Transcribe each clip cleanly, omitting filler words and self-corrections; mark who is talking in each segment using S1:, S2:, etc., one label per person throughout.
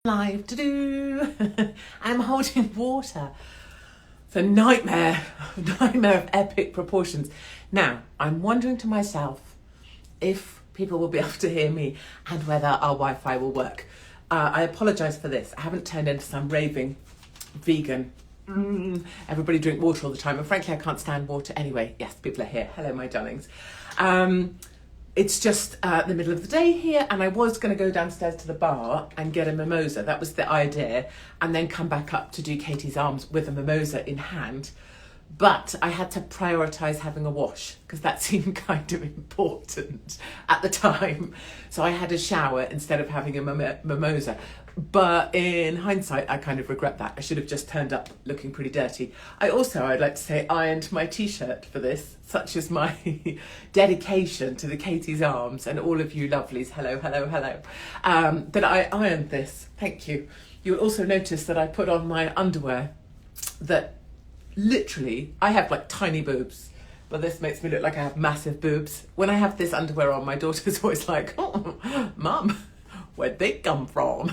S1: Live to do. I'm holding water. It's a nightmare of epic proportions. Now, I'm wondering to myself if people will be able to hear me and whether our Wi-Fi will work. I apologise for this. I haven't turned into some raving vegan. Everybody drink water all the time, and frankly, I can't stand water anyway. Yes, people are here. Hello, my darlings. It's just the middle of the day here, and I was going to go downstairs to the bar and get a mimosa. That was the idea, and then come back up to do Katie's Arms with a mimosa in hand. But I had to prioritise having a wash because that seemed kind of important at the time. So I had a shower instead of having a mimosa. But in hindsight, I kind of regret that. I should have just turned up looking pretty dirty. I'd like to say, ironed my t-shirt for this, such as my dedication to the Katie's Arms and all of you lovelies. Hello. That I ironed this. Thank you. You'll also notice that I put on my underwear that literally, I have like tiny boobs, but this makes me look like I have massive boobs. When I have this underwear on, my daughter's always like, "Oh, Mum, where'd they come from?"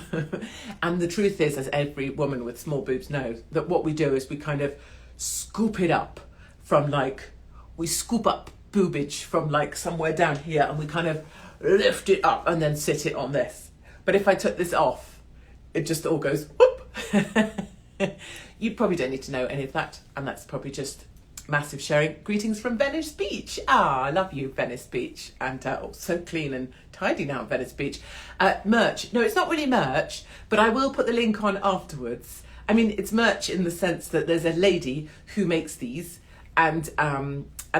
S1: And the truth is, as every woman with small boobs knows, that what we do is we kind of scoop it up from we scoop up boobage from like somewhere down here, and we kind of lift it up and then sit it on this. But if I took this off, it just all goes whoop. You probably don't need to know any of that, and that's probably just massive sharing. Greetings from Venice Beach. I love you, Venice Beach, and so clean and tidy now, Venice Beach. Merch. No, it's not really merch, but I will put the link on afterwards. I mean, it's merch in the sense that there's a lady who makes these, and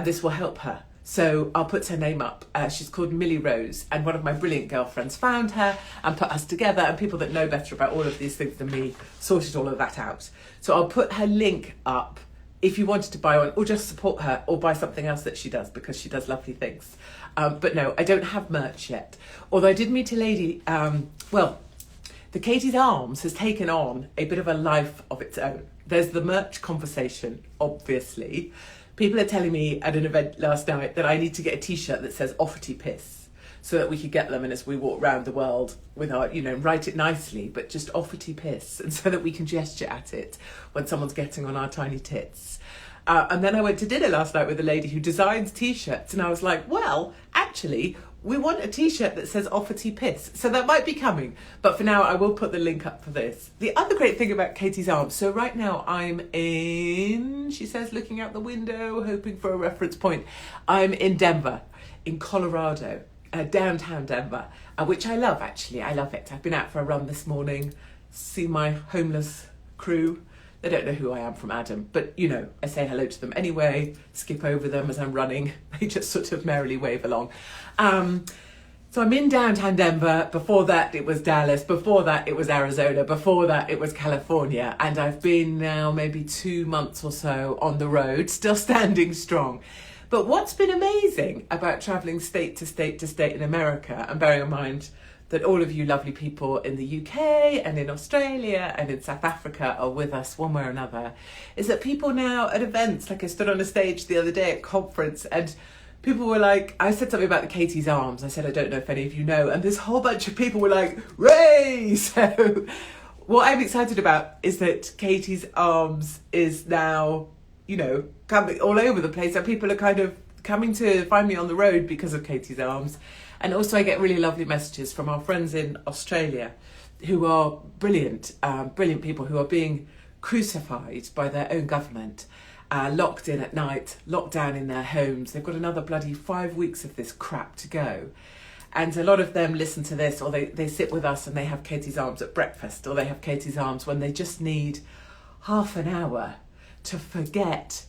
S1: this will help her. So I'll put her name up. She's called Millie Rose, and one of my brilliant girlfriends found her and put us together, and people that know better about all of these things than me sorted all of that out. So I'll put her link up if you wanted to buy one, or just support her, or buy something else that she does, because she does lovely things. But no, I don't have merch yet. Although I did meet a lady, the Katie's Arms has taken on a bit of a life of its own. There's the merch conversation, obviously. People are telling me at an event last night that I need to get a t-shirt that says "Offerty Piss," so that we could get them, and as we walk around the world with our, write it nicely, but just "Offerty Piss," and so that we can gesture at it when someone's getting on our tiny tits. And then I went to dinner last night with a lady who designs t-shirts, and I was like, well, actually, we want a t-shirt that says "Offerty Piss," so that might be coming. But for now, I will put the link up for this. The other great thing about Katie's Arms, so right now I'm in, she says, looking out the window, hoping for a reference point. I'm in Denver, in Colorado, downtown Denver, which I love, actually. I love it. I've been out for a run this morning, see my homeless crew. They don't know who I am from Adam, but I say hello to them anyway, skip over them as I'm running. They just sort of merrily wave along. So I'm in downtown Denver. Before that, it was Dallas. Before that, it was Arizona. Before that, it was California. And I've been now maybe 2 months or so on the road, still standing strong. But what's been amazing about traveling state to state to state in America, and bearing in mind that all of you lovely people in the UK and in Australia and in South Africa are with us one way or another, is that people now at events, like I stood on a stage the other day at a conference, and people were like, I said something about the Katie's Arms. I said, I don't know if any of you know. And this whole bunch of people were like, "Ray!" So what I'm excited about is that Katie's Arms is now, coming all over the place. And people are kind of coming to find me on the road because of Katie's Arms. And also I get really lovely messages from our friends in Australia who are brilliant people who are being crucified by their own government, locked in at night, locked down in their homes. They've got another bloody 5 weeks of this crap to go. And a lot of them listen to this, or they sit with us and they have Katie's Arms at breakfast, or they have Katie's Arms when they just need half an hour to forget,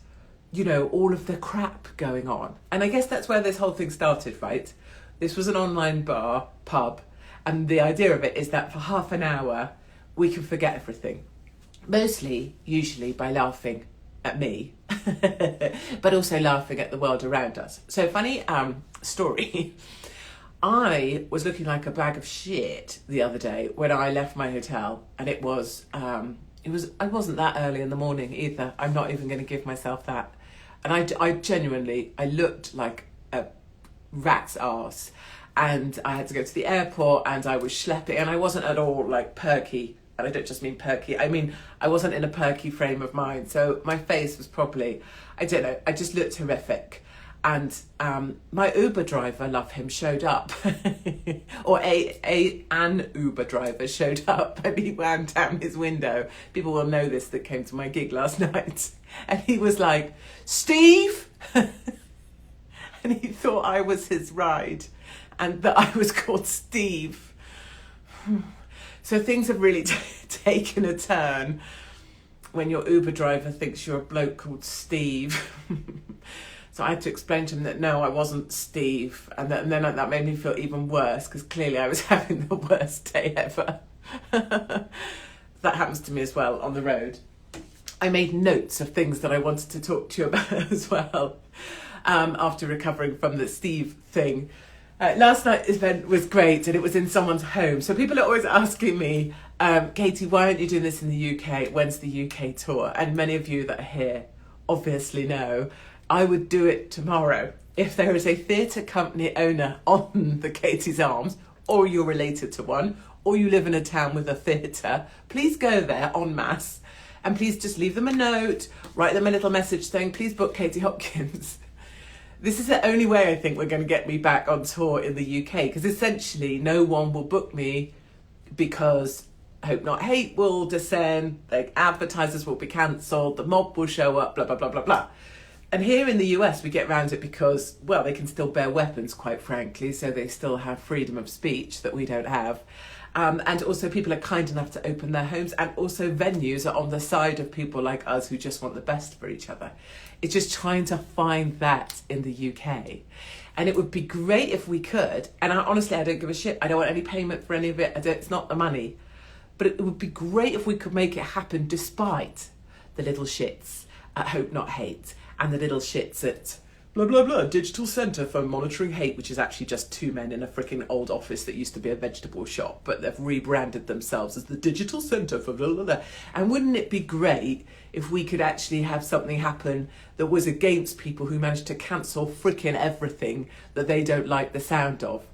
S1: all of the crap going on. And I guess that's where this whole thing started, right? This was an online pub, and the idea of it is that for half an hour, we can forget everything. Usually by laughing at me, but also laughing at the world around us. So funny story. I was looking like a bag of shit the other day when I left my hotel, and I wasn't that early in the morning either. I'm not even going to give myself that. And I genuinely looked like a rat's arse. and I had to go to the airport, and I was schlepping, and I wasn't at all like perky. And I don't just mean perky, I mean I wasn't in a perky frame of mind. So my face was probably, I don't know, I just looked horrific. And my Uber driver, love him, showed up. Or an Uber driver showed up, and he wound down his window. People will know this that came to my gig last night. And he was like, "Steve!" And he thought I was his ride and that I was called Steve. So things have really taken a turn when your Uber driver thinks you're a bloke called Steve. So I had to explain to him that no, I wasn't Steve. And then that made me feel even worse, because clearly I was having the worst day ever. That happens to me as well on the road. I made notes of things that I wanted to talk to you about as well, after recovering from the Steve thing. Last night's event was great, and it was in someone's home. So people are always asking me, Katie, why aren't you doing this in the UK? When's the UK tour? And many of you that are here obviously know I would do it tomorrow. If there is a theatre company owner on the Katie's Arms, or you're related to one, or you live in a town with a theatre, please go there en masse, and please just leave them a note, write them a little message saying, please book Katie Hopkins. This is the only way I think we're going to get me back on tour in the UK, because essentially no one will book me because Hope Not Hate will descend, like advertisers will be cancelled, the mob will show up, blah, blah, blah, blah, blah. And here in the US, we get around it because, well, they can still bear weapons, quite frankly, so they still have freedom of speech that we don't have. And also people are kind enough to open their homes, and also venues are on the side of people like us who just want the best for each other. It's just trying to find that in the UK. And it would be great if we could, and honestly, I don't give a shit. I don't want any payment for any of it. It's not the money. But it would be great if we could make it happen despite the little shits at Hope Not Hate and the little shits at blah, blah, blah, Digital Centre for Monitoring Hate, which is actually just two men in a freaking old office that used to be a vegetable shop, but they've rebranded themselves as the Digital Centre for blah, blah, blah. And wouldn't it be great if we could actually have something happen that was against people who managed to cancel freaking everything that they don't like the sound of?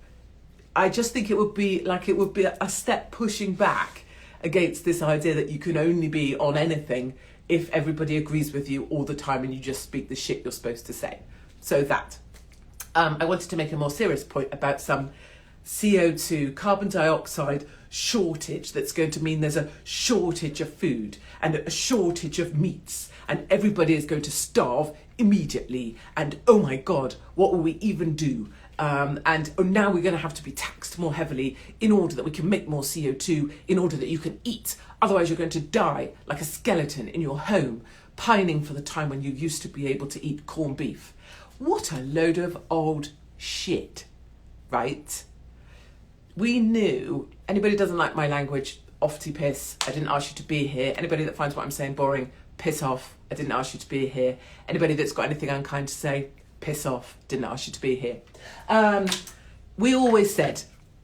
S1: I just think it would be a step pushing back against this idea that you can only be on anything if everybody agrees with you all the time and you just speak the shit you're supposed to say. So that. I wanted to make a more serious point about some CO2, carbon dioxide shortage that's going to mean there's a shortage of food and a shortage of meats, and everybody is going to starve immediately, and oh my God, what will we even do? And now we're going to have to be taxed more heavily in order that we can make more CO2, in order that you can eat. Otherwise you're going to die like a skeleton in your home, pining for the time when you used to be able to eat corned beef. What a load of old shit, right? We knew, anybody who doesn't like my language, offty piss, I didn't ask you to be here. Anybody that finds what I'm saying boring, piss off, I didn't ask you to be here. Anybody that's got anything unkind to say, piss off, didn't ask you to be here. We always said,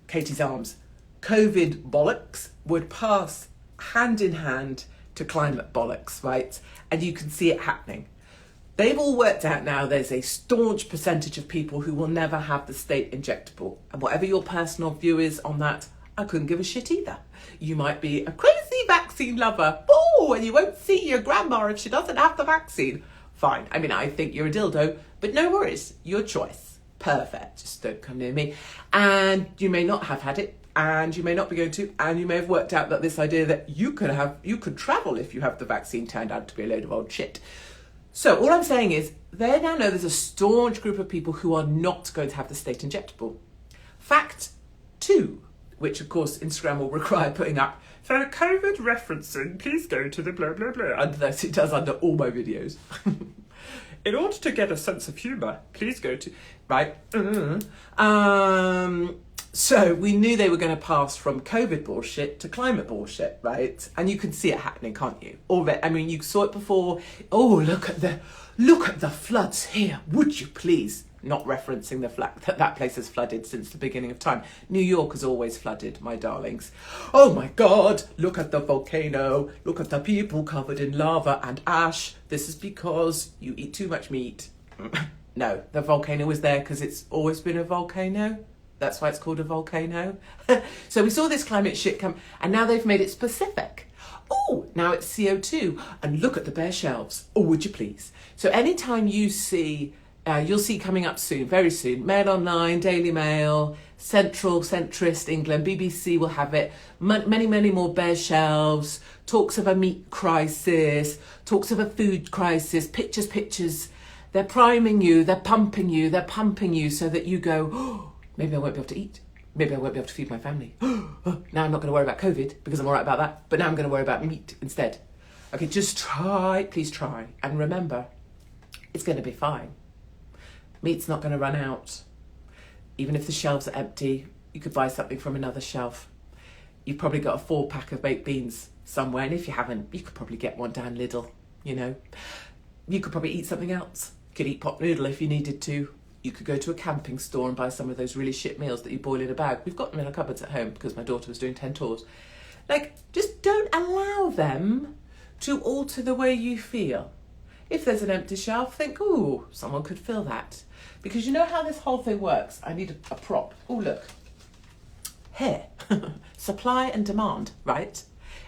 S1: Katie's Arms, COVID bollocks would pass hand in hand to climate bollocks, right? And you can see it happening. They've all worked out now there's a staunch percentage of people who will never have the state injectable. And whatever your personal view is on that, I couldn't give a shit either. You might be a crazy vaccine lover. Oh, and you won't see your grandma if she doesn't have the vaccine. Fine. I mean, I think you're a dildo, but no worries. Your choice. Perfect. Just don't come near me. And you may not have had it, and you may not be going to, and you may have worked out that this idea that you could travel if you have the vaccine turned out to be a load of old shit. So all I'm saying is they now know there's a staunch group of people who are not going to have the state injectable. Fact 2, which of course Instagram will require putting up, for COVID referencing, please go to the blah, blah, blah. And that it does under all my videos. In order to get a sense of humour, please go to, right? So we knew they were going to pass from COVID bullshit to climate bullshit, right? And you can see it happening, can't you? Already, I mean, you saw it before. Oh, look at the floods here, would you please? Not referencing the fact that place has flooded since the beginning of time. New York has always flooded, my darlings. Oh my God, look at the volcano. Look at the people covered in lava and ash. This is because you eat too much meat. No, the volcano was there because it's always been a volcano. That's why it's called a volcano. So we saw this climate shit come, and now they've made it specific. Oh, now it's CO2. And look at the bare shelves. Oh, would you please? So anytime you see, you'll see coming up soon, very soon, Mail Online, Daily Mail, Central, Centrist, England, BBC will have it. Many, many more bare shelves, talks of a meat crisis, talks of a food crisis, pictures. They're priming you, they're pumping you so that you go, oh, maybe I won't be able to eat. Maybe I won't be able to feed my family. Now I'm not going to worry about COVID because I'm all right about that. But now I'm going to worry about meat instead. Okay, just try, please try. And remember, it's going to be fine. Meat's not going to run out. Even if the shelves are empty, you could buy something from another shelf. You've probably got a 4-pack of baked beans somewhere. And if you haven't, you could probably get one down Lidl, you know. You could probably eat something else. You could eat pot noodle if you needed to. You could go to a camping store and buy some of those really shit meals that you boil in a bag. We've got them in our cupboards at home because my daughter was doing 10 tours. Like, just don't allow them to alter the way you feel. If there's an empty shelf, think, ooh, someone could fill that. Because you know how this whole thing works? I need a prop. Oh, look. Here. Supply and demand, right?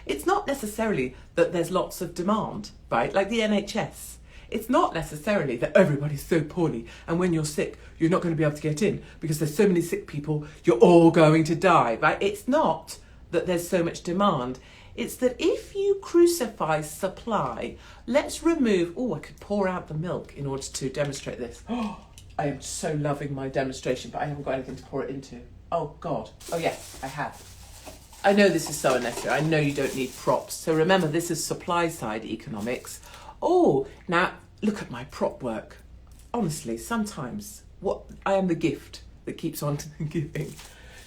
S1: It's not necessarily that there's lots of demand, right? Like the NHS. It's not necessarily that everybody's so poorly and when you're sick, you're not going to be able to get in because there's so many sick people, you're all going to die, right? It's not that there's so much demand. It's that if you crucify supply, let's remove... Oh, I could pour out the milk in order to demonstrate this. Oh, I am so loving my demonstration, but I haven't got anything to pour it into. Oh, God. Oh, yes, I have. I know this is so unnecessary. I know you don't need props. So remember, this is supply side economics. Oh, now look at my prop work. Honestly, sometimes I am the gift that keeps on giving.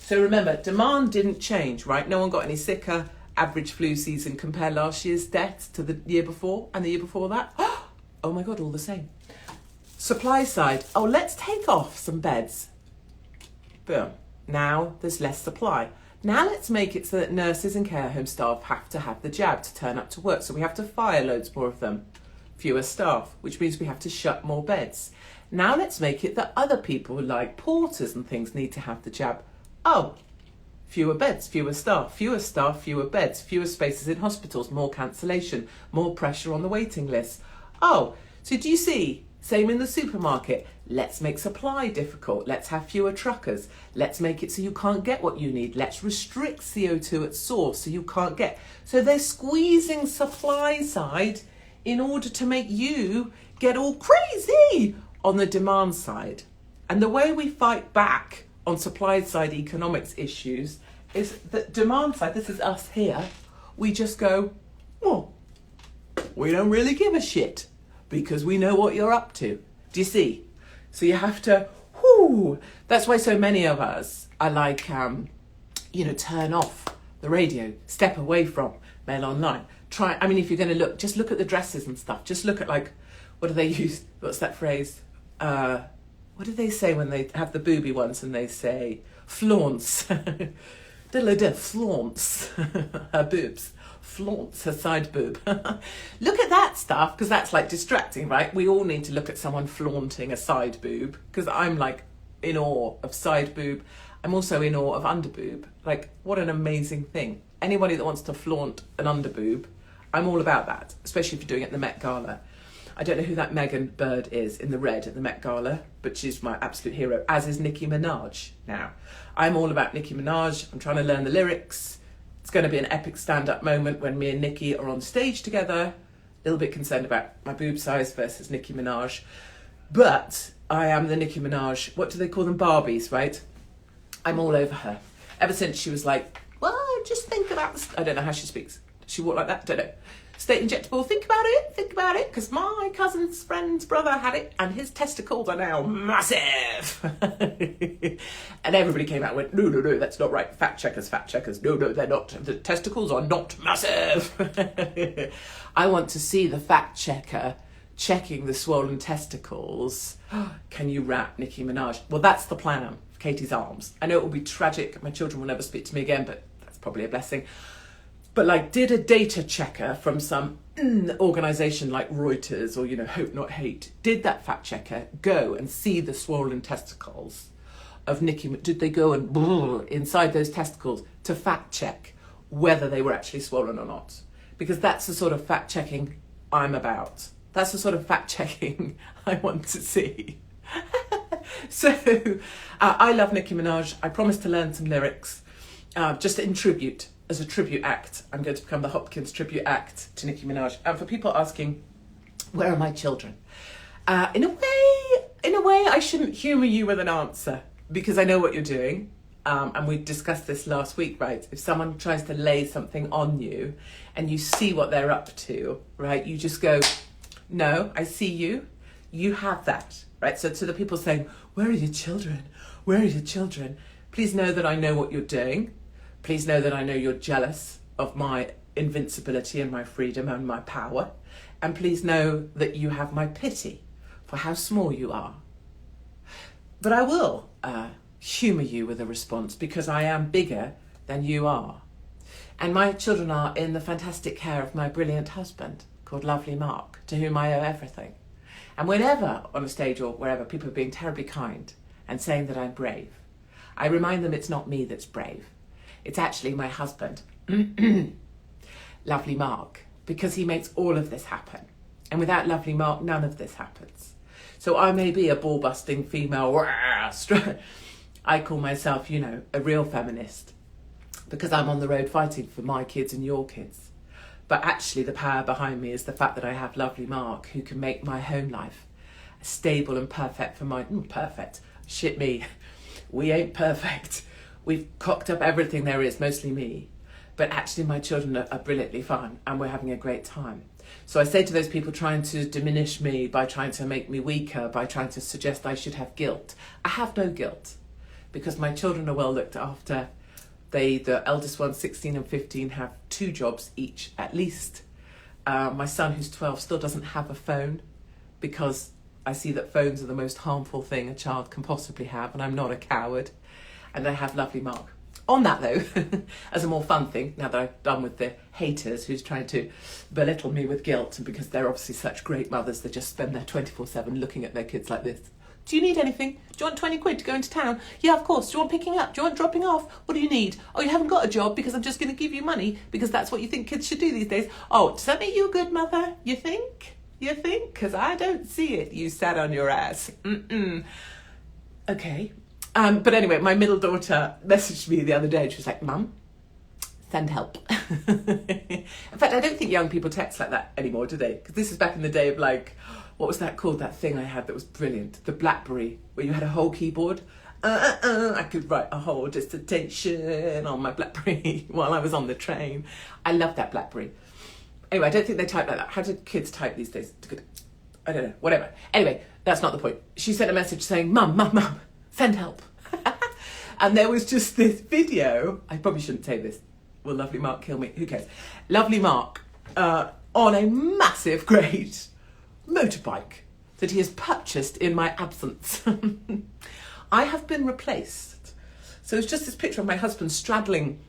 S1: So remember, demand didn't change, right? No one got any sicker. Average flu season, compare last year's deaths to the year before and the year before that. Oh my God, all the same. Supply side. Oh, let's take off some beds. Boom. Now there's less supply. Now let's make it so that nurses and care home staff have to have the jab to turn up to work. So we have to fire loads more of them. Fewer staff, which means we have to shut more beds. Now let's make it that other people like porters and things need to have the jab. Oh, fewer beds, fewer staff, fewer beds, fewer spaces in hospitals, more cancellation, more pressure on the waiting list. Oh, so do you see? Same in the supermarket. Let's make supply difficult. Let's have fewer truckers. Let's make it so you can't get what you need. Let's restrict CO2 at source so you can't get. So they're squeezing supply side in order to make you get all crazy on the demand side. And the way we fight back on supply side economics issues is that demand side, this is us here, we just go, well, we don't really give a shit because we know what you're up to. Do you see? So you have to, that's why so many of us are like, turn off the radio, step away from Mail Online. If you're going to look, just look at the dresses and stuff. Just look at what do they use? What's that phrase? What do they say when they have the booby ones and they say flaunts? Flaunts her boobs. Flaunts her side boob. Look at that stuff, because that's distracting, right? We all need to look at someone flaunting a side boob, because I'm in awe of side boob. I'm also in awe of under boob. What an amazing thing. Anybody that wants to flaunt an under boob, I'm all about that, especially if you're doing it at the Met Gala. I don't know who that Megan Bird is in the red at the Met Gala, but she's my absolute hero, as is Nicki Minaj now. I'm all about Nicki Minaj. I'm trying to learn the lyrics. It's going to be an epic stand-up moment when me and Nicki are on stage together. A little bit concerned about my boob size versus Nicki Minaj. But I am the Nicki Minaj, what do they call them? Barbies, right? I'm all over her. Ever since she was well, just think about this. I don't know how she speaks. Does she walk like that? Don't know. State injectable, think about it, because my cousin's friend's brother had it and his testicles are now massive. And everybody came out and went, no, that's not right. Fact checkers. No, they're not. The testicles are not massive. I want to see the fact checker checking the swollen testicles. Can you rap Nicki Minaj? Well, that's the plan for Katie's arms. I know it will be tragic. My children will never speak to me again, but that's probably a blessing. But did a data checker from some organisation like Reuters or, Hope Not Hate, did that fact checker go and see the swollen testicles of Nicki, did they go and inside those testicles to fact check whether they were actually swollen or not? Because that's the sort of fact checking I'm about. That's the sort of fact checking I want to see. So I love Nicki Minaj. I promised to learn some lyrics just in tribute, as a tribute act. I'm going to become the Hopkins tribute act to Nicki Minaj. And for people asking, where are my children? In a way, I shouldn't humour you with an answer because I know what you're doing. And we discussed this last week, right? If someone tries to lay something on you and you see what they're up to, right? You just go, no, I see you. You have that, right? So to the people saying, where are your children? Where are your children? Please know that I know what you're doing. Please know that I know you're jealous of my invincibility and my freedom and my power. And please know that you have my pity for how small you are. But I will humour you with a response because I am bigger than you are. And my children are in the fantastic care of my brilliant husband called Lovely Mark, to whom I owe everything. And whenever on a stage or wherever people are being terribly kind and saying that I'm brave, I remind them it's not me that's brave. It's actually my husband, Lovely Mark, because he makes all of this happen. And without Lovely Mark, none of this happens. So I may be a ball-busting female, I call myself, a real feminist because I'm on the road fighting for my kids and your kids. But actually the power behind me is the fact that I have Lovely Mark who can make my home life stable and perfect for perfect. Shit me. We ain't perfect. We've cocked up everything there is, mostly me. But actually my children are brilliantly fun and we're having a great time. So I say to those people trying to diminish me by trying to make me weaker, by trying to suggest I should have guilt. I have no guilt because my children are well looked after. The eldest one, 16 and 15, have 2 jobs each at least. My son, who's 12, still doesn't have a phone because I see that phones are the most harmful thing a child can possibly have, and I'm not a coward. And I have Lovely Mark. On that though, as a more fun thing, now that I've done with the haters who's trying to belittle me with guilt, and because they're obviously such great mothers, they just spend their 24/7 looking at their kids like this. Do you need anything? Do you want 20 quid to go into town? Yeah, of course. Do you want picking up? Do you want dropping off? What do you need? Oh, you haven't got a job because I'm just going to give you money because that's what you think kids should do these days. Oh, does that make you a good mother? You think? You think? Because I don't see it. You sat on your ass. Okay. But anyway, my middle daughter messaged me the other day and she was like, Mum, send help. In fact, I don't think young people text like that anymore, do they? Because this is back in the day of what was that called? That thing I had that was brilliant. The BlackBerry, where you had a whole keyboard. I could write a whole dissertation on my BlackBerry while I was on the train. I loved that BlackBerry. Anyway, I don't think they type like that. How do kids type these days? I don't know, whatever. Anyway, that's not the point. She sent a message saying, Mum, send help. And there was just this video. I probably shouldn't say this. Will Lovely Mark kill me? Who cares? Lovely Mark on a massive, great motorbike that he has purchased in my absence. I have been replaced. So it's just this picture of my husband straddling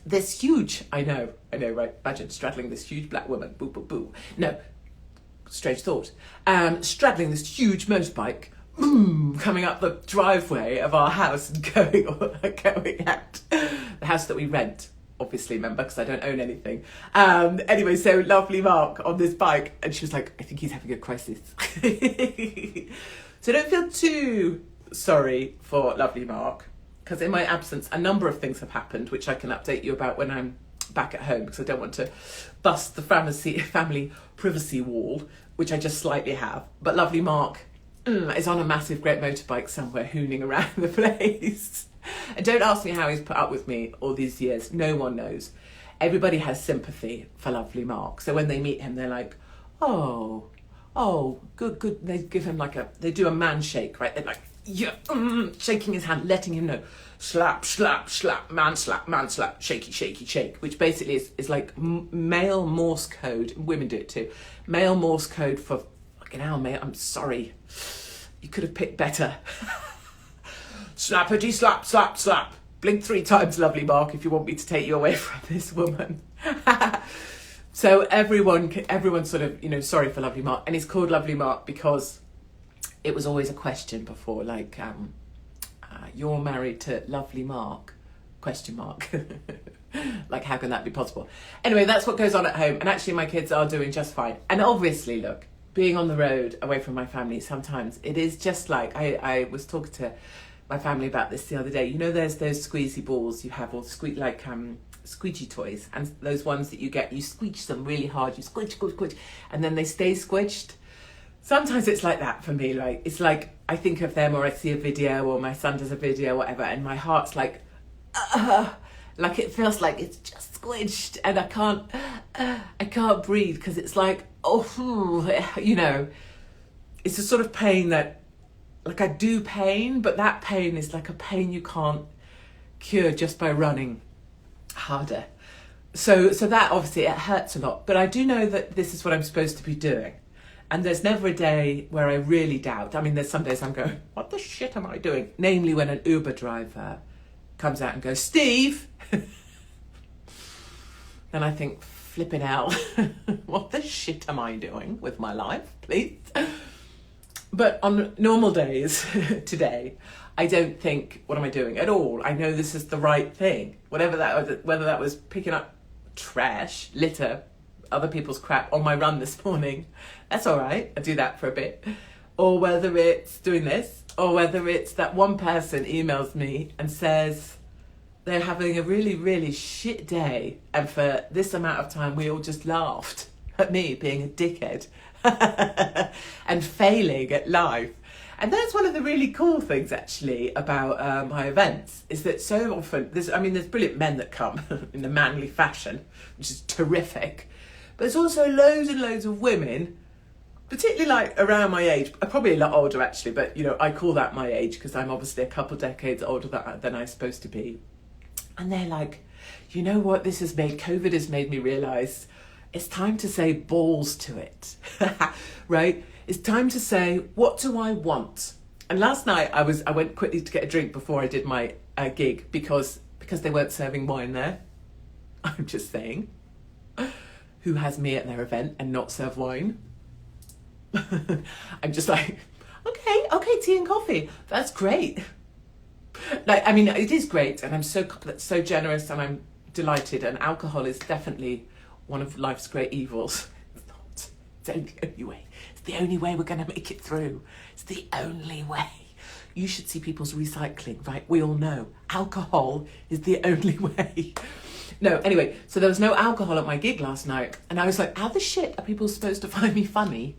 S1: this huge, I know, right? Imagine straddling this huge black woman. Boo, boo, boo. No, strange thought. Straddling this huge motorbike, coming up the driveway of our house and going out. The house that we rent, obviously, remember, because I don't own anything. Anyway, so Lovely Mark on this bike, and she was like, I think he's having a crisis. So don't feel too sorry for Lovely Mark, because in my absence, a number of things have happened, which I can update you about when I'm back at home, because I don't want to bust the family privacy wall, which I just slightly have. But Lovely Mark is on a massive great motorbike somewhere hooning around the place. And don't ask me how he's put up with me all these years. No one knows. Everybody has sympathy for Lovely Mark. So when they meet him, they're like, oh, good. They give him they do a man shake, right? They're like, yeah, shaking his hand, letting him know, slap, man slap, shaky, shake, which basically is like male Morse code. Women do it too. Male Morse code for fucking hell, mate. I'm sorry. You could have picked better. Slappity slap. Blink 3 times, Lovely Mark, if you want me to take you away from this woman. So everyone sort of, sorry for Lovely Mark. And he's called Lovely Mark because it was always a question before, you're married to lovely Mark, ? Like, how can that be possible? Anyway, that's what goes on at home. And actually, my kids are doing just fine. And obviously, look, being on the road away from my family, sometimes it is just like, I was talking to my family about this the other day. You know, there's those squeezy balls you have, or squeegee toys, and those ones that you get, you squeeze them really hard, you squidge, and then they stay squidged. Sometimes it's like that for me. Like, it's like I think of them, or I see a video, or my son does a video, whatever, and my heart's like it feels like it's just squidged, and I can't breathe, because it's like, you know, it's a sort of pain that, like, I do pain, but that pain is like a pain you can't cure just by running harder. So that, obviously, it hurts a lot, but I do know that this is what I'm supposed to be doing. And there's never a day where I really doubt. I mean, there's some days I'm going, what the shit am I doing? Namely, when an Uber driver comes out and goes, Steve. Then I think, flipping hell, what the shit am I doing with my life, please? But on normal days, today, I don't think, what am I doing at all? I know this is the right thing. Whether that was picking up trash, litter, other people's crap on my run this morning, that's all right. I do that for a bit. Or whether it's doing this, or whether it's that one person emails me and says they're having a really, really shit day, and for this amount of time we all just laughed at me being a dickhead and failing at life. And that's one of the really cool things, actually, about my events, is that so often, there's brilliant men that come in a manly fashion, which is terrific. But there's also loads and loads of women, particularly like around my age, probably a lot older actually, but you know, I call that my age because I'm obviously a couple decades older than I'm supposed to be. And they're like, you know what COVID has made me realise, it's time to say balls to it, right? It's time to say, what do I want? And last night I went quickly to get a drink before I did my gig because they weren't serving wine there. I'm just saying. Who has me at their event and not serve wine? I'm just like, okay, tea and coffee. That's great. Like, I mean, it is great, and I'm so generous, and I'm delighted. And alcohol is definitely one of life's great evils. It's not. It's only the only way. It's the only way we're going to make it through. It's the only way. You should see people's recycling, right? We all know alcohol is the only way. No, anyway, so there was no alcohol at my gig last night, and I was like, how the shit are people supposed to find me funny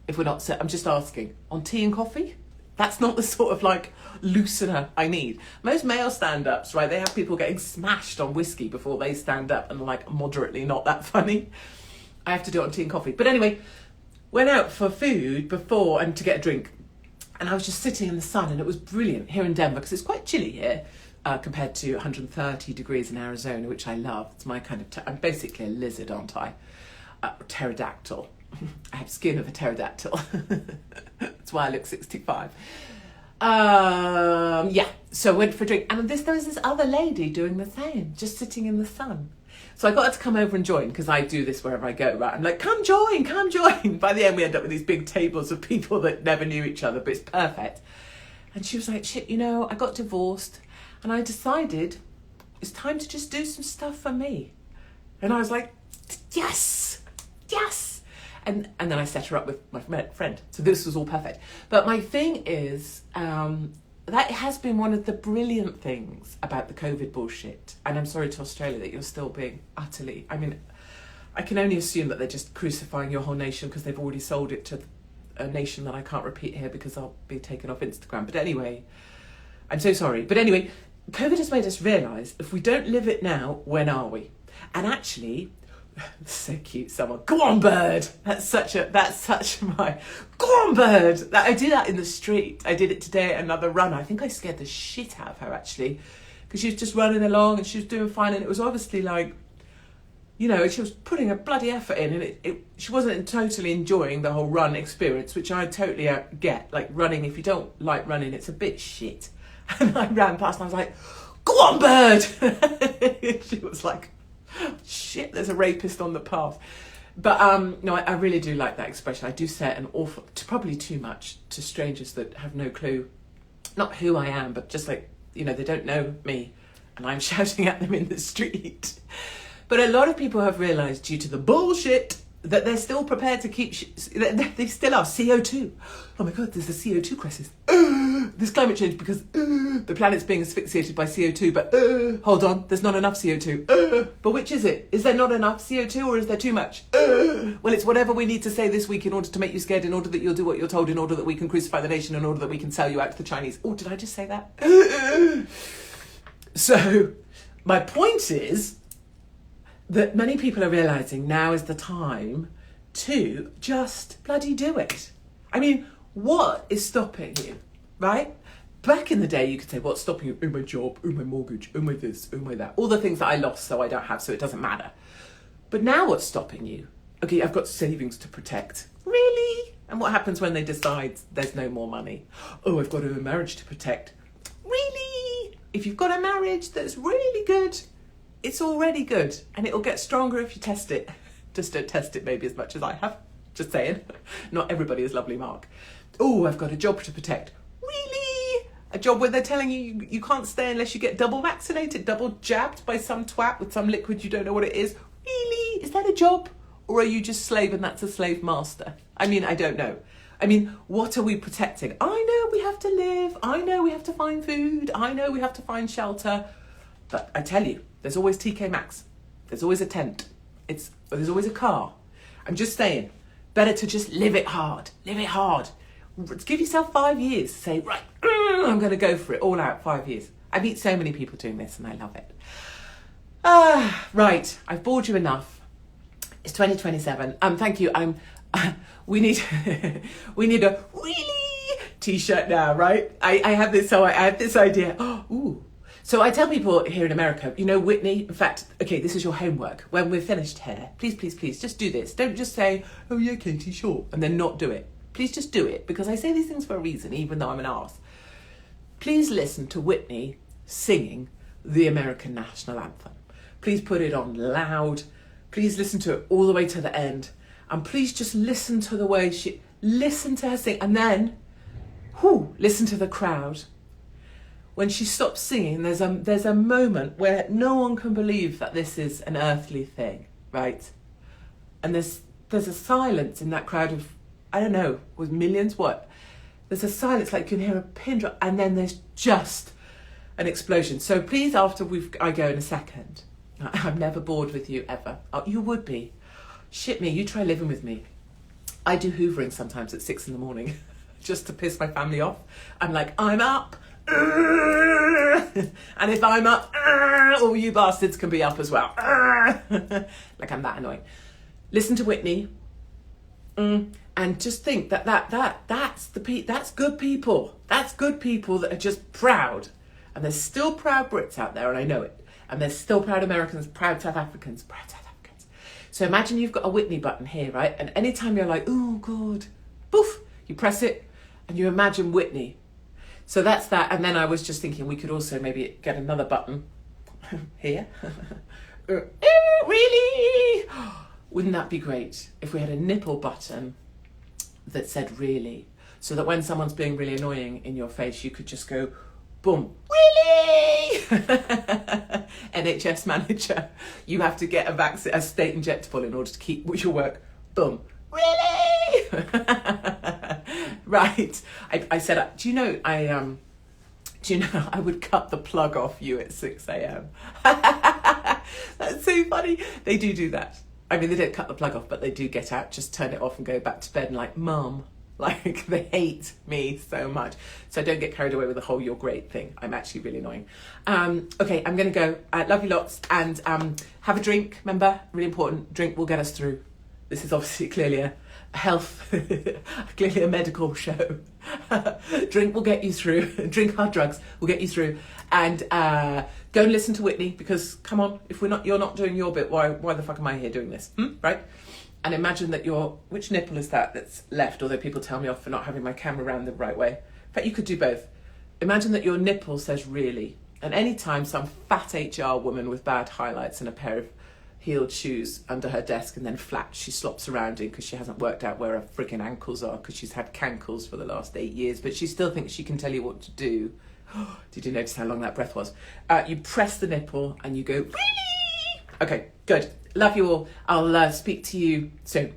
S1: if we're not I'm just asking, on tea and coffee? That's not the sort of like loosener I need. Most male stand-ups, right, they have people getting smashed on whiskey before they stand up and like moderately not that funny. I have to do it on tea and coffee. But anyway, went out for food before and to get a drink, and I was just sitting in the sun, and it was brilliant here in Denver because it's quite chilly here. Compared to 130 degrees in Arizona, which I love. It's my kind of... I'm basically a lizard, aren't I? Pterodactyl. I have skin of a pterodactyl. That's why I look 65. Yeah, so I went for a drink. And there was this other lady doing the same, just sitting in the sun. So I got her to come over and join, because I do this wherever I go, right? I'm like, come join. By the end, we end up with these big tables of people that never knew each other, but it's perfect. And she was like, shit, you know, I got divorced, and I decided it's time to just do some stuff for me. And I was like, yes. And then I set her up with my friend. So this was all perfect. But my thing is, that has been one of the brilliant things about the COVID bullshit. And I'm sorry to Australia that you're still being utterly... I mean, I can only assume that they're just crucifying your whole nation because they've already sold it to a nation that I can't repeat here because I'll be taken off Instagram. But anyway, I'm so sorry. But anyway... COVID has made us realise if we don't live it now, when are we? And actually, so cute, someone, go on bird! That's such my, go on bird! I do that in the street. I did it today at another run. I think I scared the shit out of her actually, because she was just running along and she was doing fine, and it was obviously like, you know, she was putting a bloody effort in, and she wasn't totally enjoying the whole run experience, which I totally get. Like running, if you don't like running, it's a bit shit. And I ran past and I was like, go on, bird! She was like, shit, there's a rapist on the path. But no, I really do like that expression. I do say it probably too much to strangers that have no clue. not who I am, but just like, you know, they don't know me and I'm shouting at them in the street. But a lot of people have realised, due to the bullshit, that they're still prepared to keep... they still are. CO2. Oh my God, there's a CO2 crisis. There's climate change because the planet's being asphyxiated by CO2, but hold on, there's not enough CO2. But which is it? Is there not enough CO2 or is there too much? Well, it's whatever we need to say this week in order to make you scared, in order that you'll do what you're told, in order that we can crucify the nation, in order that we can sell you out to the Chinese. Oh, did I just say that? So, my point is that many people are realising now is the time to just bloody do it. I mean, what is stopping you, right? Back in the day, you could say, what's stopping you? Oh, my job, oh, my mortgage, oh, my this, oh, my that. All the things that I lost so I don't have, so it doesn't matter. But now what's stopping you? Okay, I've got savings to protect. Really? And what happens when they decide there's no more money? Oh, I've got a marriage to protect. Really? If you've got a marriage that's really good, it's already good, and it'll get stronger if you test it. Just don't test it maybe as much as I have. Just saying. Not everybody is lovely, Mark. Oh, I've got a job to protect. Really? A job where they're telling you you can't stay unless you get double vaccinated, double jabbed by some twat with some liquid you don't know what it is. Really? Is that a job? Or are you just slave and that's a slave master? I mean, I don't know. I mean, what are we protecting? I know we have to live. I know we have to find food. I know we have to find shelter. But I tell you, there's always TK Maxx. There's always a tent. There's always a car. I'm just saying, better to just live it hard. Live it hard. Give yourself 5 years. Say, right, I'm going to go for it all out, 5 years. I meet so many people doing this and I love it. Right, I've bored you enough. It's 2027. Thank you. We need a really t-shirt now, right? I have this idea. Ooh. So I tell people here in America, you know, Whitney, in fact, okay, this is your homework. When we're finished here, please, please, please, just do this. Don't just say, oh yeah, Katie, sure, and then not do it. Please just do it, because I say these things for a reason, even though I'm an arse. Please listen to Whitney singing the American national anthem. Please put it on loud. Please listen to it all the way to the end. And please just listen to the way listen to her sing. And then, listen to the crowd. When she stops singing, there's a moment where no one can believe that this is an earthly thing, right? And there's a silence in that crowd of, I don't know, with millions, what? There's a silence, like you can hear a pin drop, and then there's just an explosion. So please, after I go in a second, I'm never bored with you, ever. Oh, you would be. Shit me, you try living with me. I do hoovering sometimes at 6 a.m, just to piss my family off. I'm like, I'm up. And if I'm up, all you bastards can be up as well. Like I'm that annoying. Listen to Whitney, and just think that's good people. That's good people that are just proud. And there's still proud Brits out there, and I know it. And there's still proud Americans, proud South Africans, proud South Africans. So imagine you've got a Whitney button here, right? And anytime you're like, oh God, poof, you press it and you imagine Whitney. So that's that. And then I was just thinking we could also maybe get another button here. Really? Wouldn't that be great if we had a nipple button that said really? So that when someone's being really annoying in your face, you could just go, boom, really? NHS manager, you have to get a state injectable in order to keep your work. Boom, really? Right. I said, do you know I would cut the plug off you at 6 a.m. That's so funny. They do that. I mean, they don't cut the plug off, but they do get out, just turn it off and go back to bed and like, Mum. Like, they hate me so much. So don't get carried away with the whole you're great thing. I'm actually really annoying. Okay, I'm going to go. Love you lots. And have a drink, remember? Really important. Drink will get us through. This is obviously clearly a health, clearly a medical show. Drink will get you through. Drink hard drugs will get you through. And go and listen to Whitney, because, come on, if you're not doing your bit, why the fuck am I here doing this? Right? And imagine that which nipple is that's left? Although people tell me off for not having my camera around the right way. In fact, you could do both. Imagine that your nipple says really. And anytime some fat HR woman with bad highlights and a pair of heeled shoes under her desk, and then flats she slops around in because she hasn't worked out where her freaking ankles are because she's had cankles for the last 8 years, but she still thinks she can tell you what to do. Did you notice how long that breath was? You press the nipple and you go, really? Okay, good. Love you all. I'll speak to you soon.